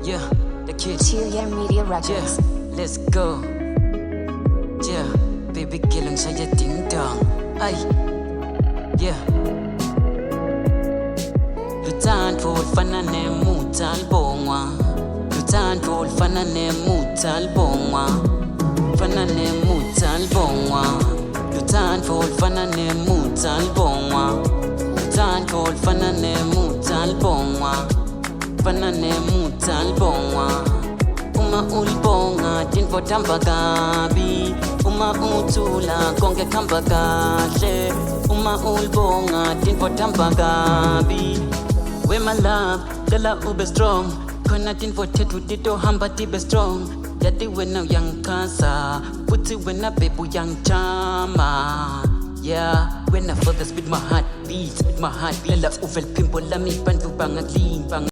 Yeah, the kid. Cheer Media Records. Yeah, let's go. Yeah, baby girl ang saya ding dong. Ay, yeah. Lutanto ulfana ne mutal bongwa. Lutanto ulfana ne mutal bongwa. Fana ne mutal bongwa. Lutanto ulfana ne mutal bongwa. Lutanto ulfana ne mutal bongwa. Fana ne mutal bongwa. Uma ulibonga tinfo tamba gabi. Uma utula konke kamba kahle. Uma ulibonga tinfo tamba gabi. Where my love, dala ube strong. Kona tinfo tetu dito hamba tibe strong. Yadi wena yang kasa, puti wena bebu yang chama. Yeah, when I feel the speed my heart beats, Lala uvel pimpo lami pantu bangat ling.